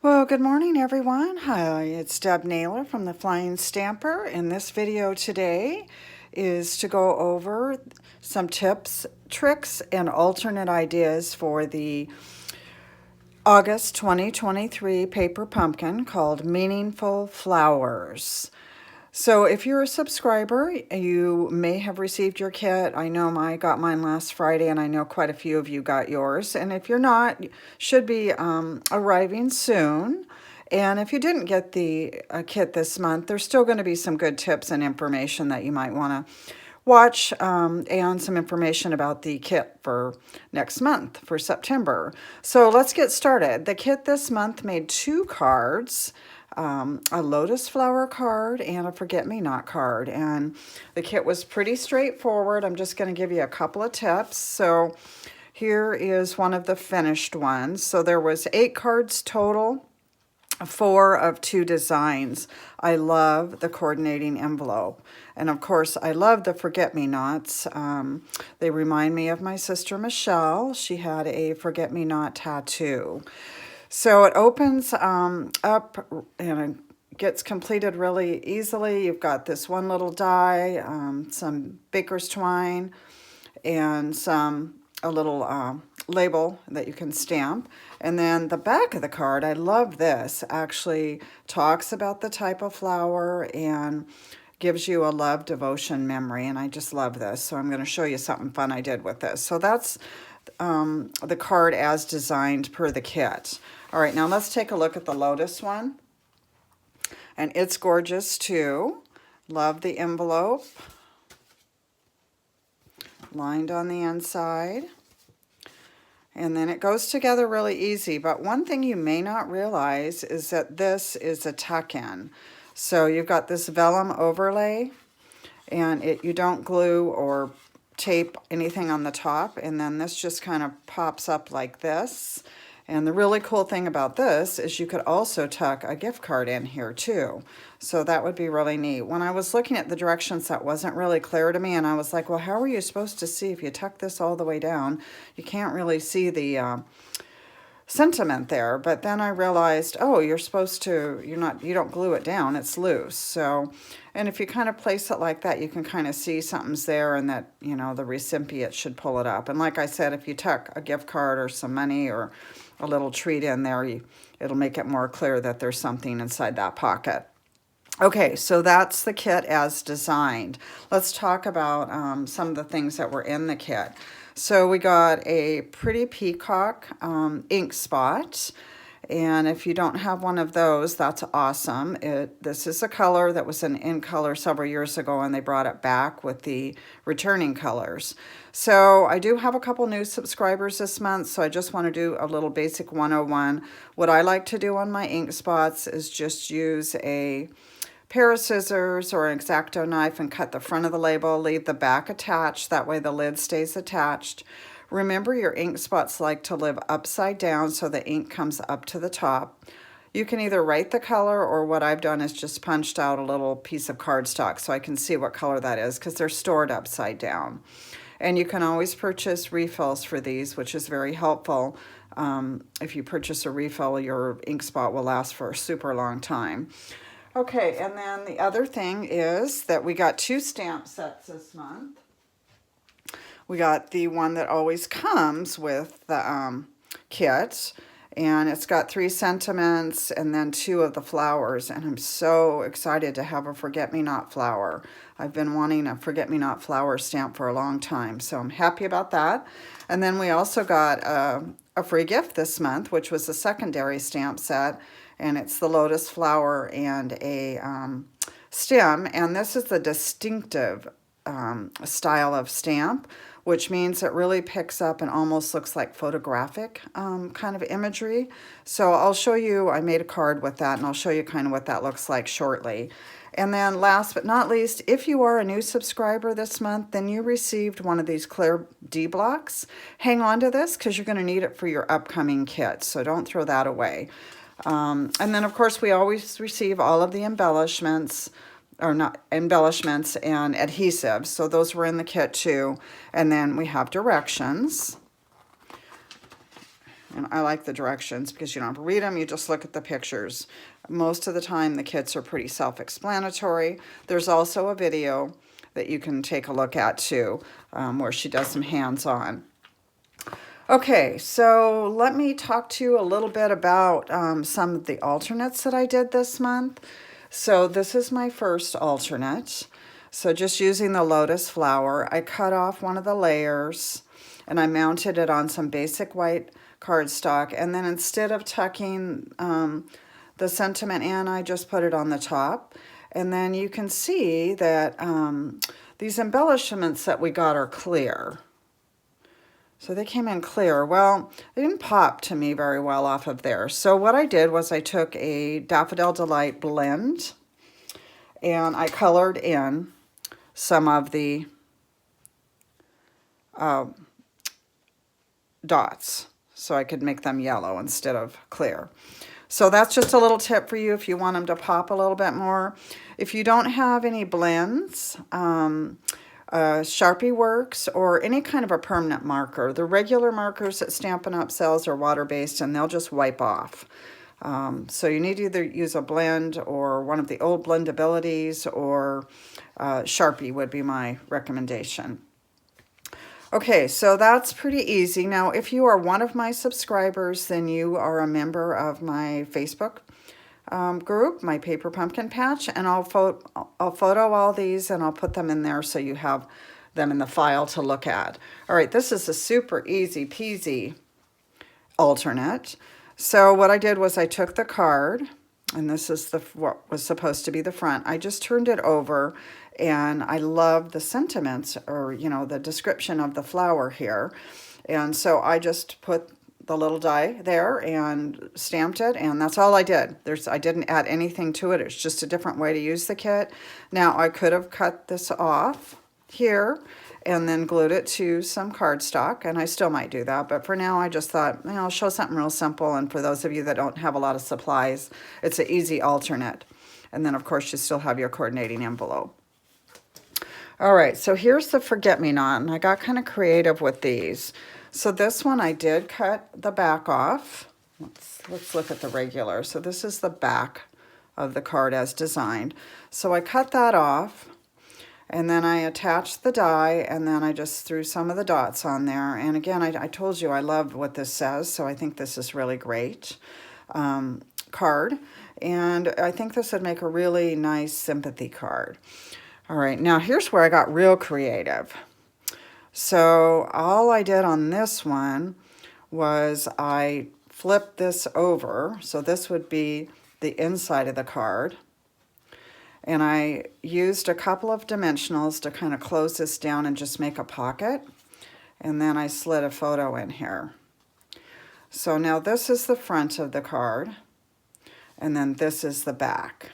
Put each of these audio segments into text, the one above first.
Well, good morning, everyone. Hi, it's Deb Naylor from the Flying Stamper, and this video today is to go over some tips, tricks, and alternate ideas for the August 2023 paper pumpkin called Meaningful Flowers. So if you're a subscriber, you may have received your kit. I know I got mine last Friday, and I know quite a few of you got yours. And if you're not, should be arriving soon. And if you didn't get the kit this month, there's still going to be some good tips and information that you might want to watch, and some information about the kit for next month, for September. So let's get started. The kit this month made 2 cards, a lotus flower card and a forget-me-not card. And the kit was pretty straightforward. I'm just going to give you a couple of tips. So here is one of the finished ones. So there was 8 cards total, 4 of 2 designs. I love the coordinating envelope. And of course, I love the forget-me-nots. They remind me of my sister Michelle. She had a forget-me-not tattoo. So it opens up and it gets completed really easily. You've got this one little die, some baker's twine, and a little label that you can stamp. And then the back of the card, I love this, actually talks about the type of flower and gives you a love, devotion, memory. And I just love this. So I'm going to show you something fun I did with this. So that's the card as designed per the kit. All right, now let's take a look at the lotus one. And it's gorgeous too. Love the envelope. Lined on the inside. And then it goes together really easy. But one thing you may not realize is that this is a tuck-in. So you've got this vellum overlay, and you don't glue or tape anything on the top, and then this just kind of pops up like this. And the really cool thing about this is you could also tuck a gift card in here too. So that would be really neat. When I was looking at the directions, that wasn't really clear to me, and I was like, well, how are you supposed to see if you tuck this all the way down? You can't really see the sentiment there. But then I realized, oh, you're supposed to, you don't glue it down, it's loose. So, and if you kind of place it like that, you can kind of see something's there, and that, the recipient should pull it up. And like I said, if you tuck a gift card or some money or a little treat in there, it'll make it more clear that there's something inside that pocket. Okay, so that's the kit as designed. Let's talk about some of the things that were in the kit. So we got a pretty peacock ink spot. And if you don't have one of those, that's awesome. This is a color that was an in color several years ago, and they brought it back with the returning colors. So I do have a couple new subscribers this month, so I just want to do a little basic 101. What I like to do on my ink spots is just use a pair of scissors or an X-Acto knife and cut the front of the label, leave the back attached, that way the lid stays attached. Remember, your ink spots like to live upside down so the ink comes up to the top. You can either write the color, or what I've done is just punched out a little piece of cardstock so I can see what color that is, because they're stored upside down. And you can always purchase refills for these, which is very helpful. If you purchase a refill, your ink spot will last for a super long time. Okay, and then the other thing is that we got 2 stamp sets this month. We got the one that always comes with the kit, and it's got 3 sentiments and then 2 of the flowers, and I'm so excited to have a forget-me-not flower. I've been wanting a forget-me-not flower stamp for a long time, so I'm happy about that. And then we also got a free gift this month, which was a secondary stamp set, and it's the lotus flower and a stem, and this is the distinctive style of stamp, which means it really picks up and almost looks like photographic kind of imagery. So I'll show you, I made a card with that, and I'll show you kind of what that looks like shortly. And then last but not least, if you are a new subscriber this month, then you received one of these clear D blocks. Hang on to this, because you're going to need it for your upcoming kit, so don't throw that away. And then, of course, we always receive all of the embellishments, or not embellishments, and adhesives. So those were in the kit too. And then we have directions. And I like the directions because you don't have to read them, you just look at the pictures. Most of the time the kits are pretty self-explanatory. There's also a video that you can take a look at too, where she does some hands-on. Okay, so let me talk to you a little bit about some of the alternates that I did this month. So this is my first alternate. So just using the lotus flower, I cut off one of the layers and I mounted it on some basic white cardstock. And then instead of tucking the sentiment in, I just put it on the top. And then you can see that these embellishments that we got are clear. So they came in clear. Well, they didn't pop to me very well off of there. So what I did was I took a Daffodil Delight blend and I colored in some of the dots so I could make them yellow instead of clear. So that's just a little tip for you if you want them to pop a little bit more. If you don't have any blends, Sharpie works, or any kind of a permanent marker. The regular markers that Stampin' Up! Sells are water-based and they'll just wipe off. So you need to either use a blend or one of the old blendabilities, or Sharpie would be my recommendation. Okay, so that's pretty easy. Now, if you are one of my subscribers, then you are a member of my Facebook group, my Paper Pumpkin Patch, and I'll photo all these and I'll put them in there so you have them in the file to look at. All right, this is a super easy peasy alternate. So what I did was I took the card, and this is what was supposed to be the front. I just turned it over, and I love the sentiments, or the description of the flower here. And so I just put the little die there and stamped it, and that's all I did. I didn't add anything to it. It's just a different way to use the kit. Now I could have cut this off here and then glued it to some cardstock, and I still might do that, but for now I just thought, I'll show something real simple, and for those of you that don't have a lot of supplies, it's an easy alternate. And then of course you still have your coordinating envelope. All right, so here's the forget-me-not, and I got kind of creative with these. So this one I did cut the back off. Let's look at the regular. So this is the back of the card as designed. So I cut that off, and then I attached the die, and then I just threw some of the dots on there. And again, I told you I love what this says, so I think this is really great card. And I think this would make a really nice sympathy card. All right, now here's where I got real creative. So all I did on this one was I flipped this over. So this would be the inside of the card. And I used a couple of dimensionals to kind of close this down and just make a pocket. And then I slid a photo in here. So now this is the front of the card. And then this is the back.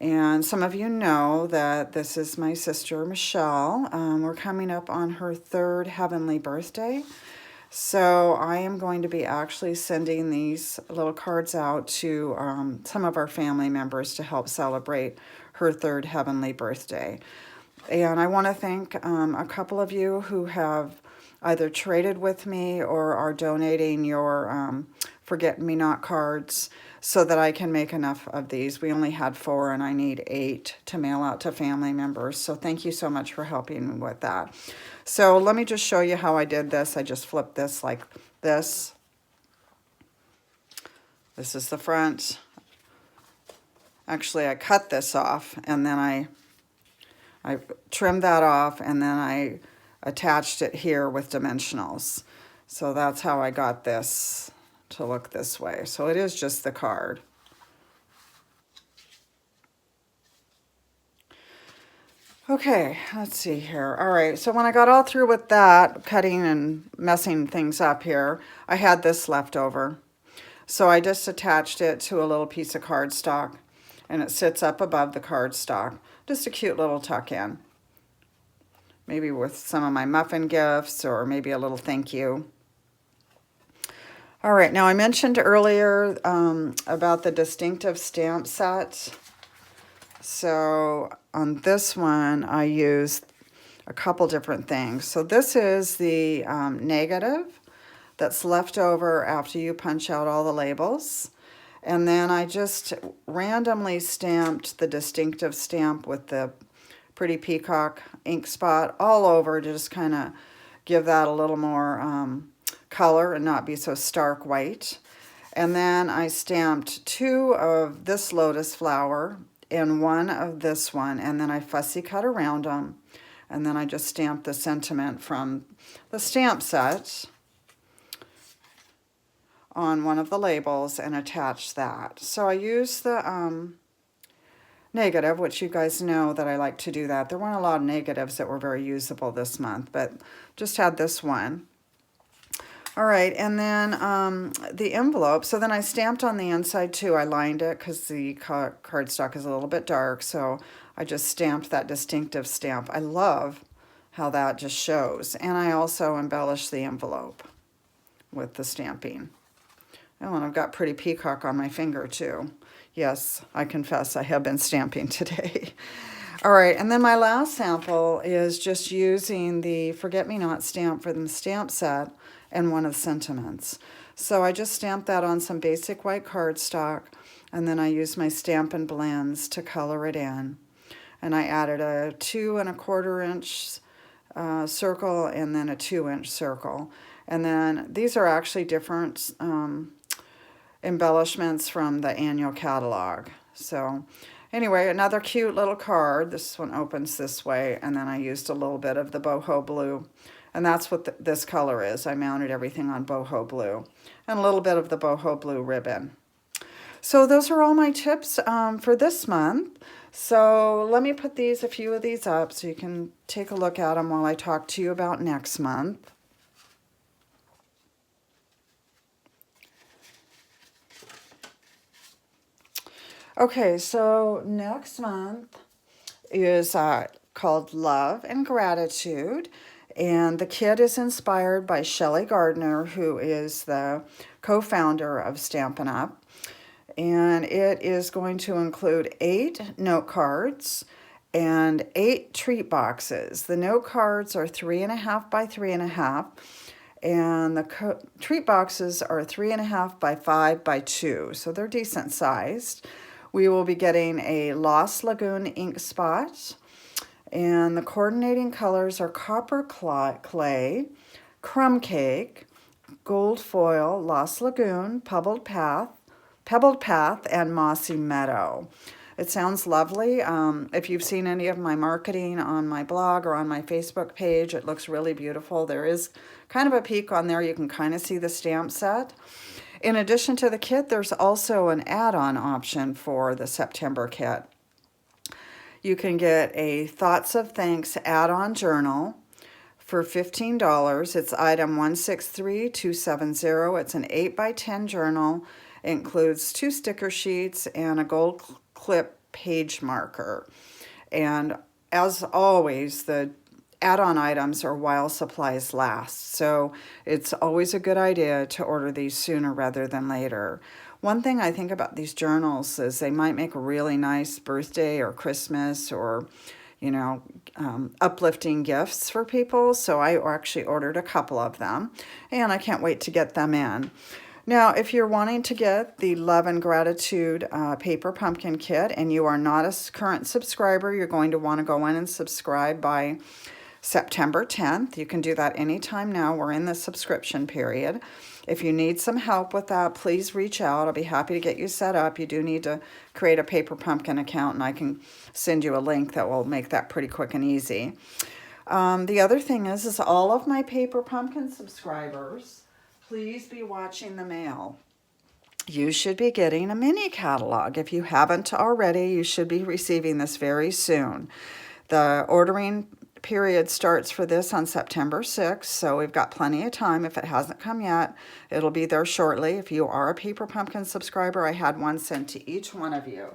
And some of you know that this is my sister, Michelle. We're coming up on her 3rd heavenly birthday. So I am going to be actually sending these little cards out to some of our family members to help celebrate her 3rd heavenly birthday. And I want to thank a couple of you who have either traded with me or are donating your forget-me-not cards so that I can make enough of these. We only had 4 and I need 8 to mail out to family members. So thank you so much for helping me with that. So let me just show you how I did this. I just flipped this like this. This is the front. Actually, I cut this off and then I trimmed that off, and then I attached it here with dimensionals. So that's how I got this to look this way. So it is just the card. Okay, let's see here. All right, so when I got all through with that, cutting and messing things up here, I had this left over. So I just attached it to a little piece of cardstock, and it sits up above the cardstock. Just a cute little tuck in. Maybe with some of my muffin gifts, or maybe a little thank you. All right, now I mentioned earlier about the distinctive stamp set. So on this one, I used a couple different things. So this is the negative that's left over after you punch out all the labels. And then I just randomly stamped the distinctive stamp with the Pretty Peacock ink spot all over to just kind of give that a little more color and not be so stark white. And then I stamped 2 of this lotus flower and 1 of this one, and then I fussy cut around them. And then I just stamped the sentiment from the stamp set on one of the labels and attached that. So I used the negative, which you guys know that I like to do that. There weren't a lot of negatives that were very usable this month, but just had this one. All right, and then the envelope. So then I stamped on the inside too. I lined it because the cardstock is a little bit dark, so I just stamped that distinctive stamp. I love how that just shows. And I also embellished the envelope with the stamping. Oh, and I've got Pretty Peacock on my finger too. Yes, I confess I have been stamping today. All right, and then my last sample is just using the Forget-Me-Not stamp from the stamp set and one of the sentiments. So I just stamped that on some basic white cardstock, and then I used my Stampin' Blends to color it in. And I added a 2 1/4 inch circle and then a 2-inch circle. And then these are actually different embellishments from the annual catalog. So anyway, another cute little card. This one opens this way, and then I used a little bit of the boho blue. And that's what this color is. I mounted everything on boho blue. And a little bit of the boho blue ribbon. So those are all my tips for this month. So let me put a few of these up so you can take a look at them while I talk to you about next month. Okay, so next month is called Love and Gratitude, and the kit is inspired by Shelley Gardner, who is the co-founder of Stampin' Up, and it is going to include 8 note cards and 8 treat boxes. The note cards are 3.5 by 3.5, and the treat boxes are 3.5 by 5 by 2, so they're decent sized. We will be getting a Lost Lagoon ink spot, and the coordinating colors are Copper Clay, Crumb Cake, Gold Foil, Lost Lagoon, Pebbled Path, and Mossy Meadow. It sounds lovely. If you've seen any of my marketing on my blog or on my Facebook page, it looks really beautiful. There is kind of a peek on there. You can kind of see the stamp set. In addition to the kit, there's also an add-on option for the September kit. You can get a Thoughts of Thanks add-on journal for $15. It's item 163270. It's an 8 by 10 journal. It includes 2 sticker sheets and a gold clip page marker. And as always, the add-on items are while supplies last, so it's always a good idea to order these sooner rather than later. One thing I think about these journals is they might make a really nice birthday or Christmas or, you know, uplifting gifts for people, so I actually ordered a couple of them, and I can't wait to get them in. Now, if you're wanting to get the Love and Gratitude Paper Pumpkin Kit and you are not a current subscriber, you're going to want to go in and subscribe by September 10th. You can do that anytime now. We're in the subscription period. If you need some help with that, please reach out. I'll be happy to get you set up. You do need to create a Paper Pumpkin account, and I can send you a link that will make that pretty quick and easy. The other thing is all of my Paper Pumpkin subscribers, please be watching the mail. You should be getting a mini catalog. If you haven't already, you should be receiving this very soon. The ordering period starts for this on September 6th, so we've got plenty of time. If it hasn't come yet, it'll be there shortly. If you are a Paper Pumpkin subscriber, I had one sent to each one of you.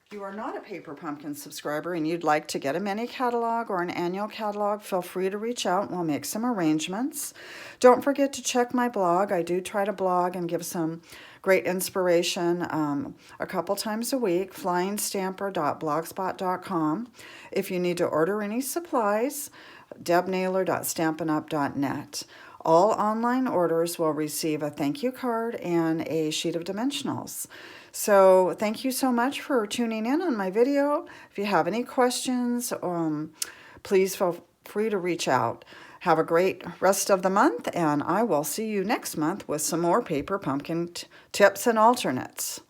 If you are not a Paper Pumpkin subscriber and you'd like to get a mini catalog or an annual catalog, feel free to reach out and we'll make some arrangements. Don't forget to check my blog. I do try to blog and give some great inspiration a couple times a week, flying-stamper.blogspot.com. If you need to order any supplies, debnaylor.stampinup.net. All online orders will receive a thank you card and a sheet of dimensionals. So thank you so much for tuning in on my video. If you have any questions, please feel free to reach out. Have a great rest of the month, and I will see you next month with some more paper pumpkin tips and alternates.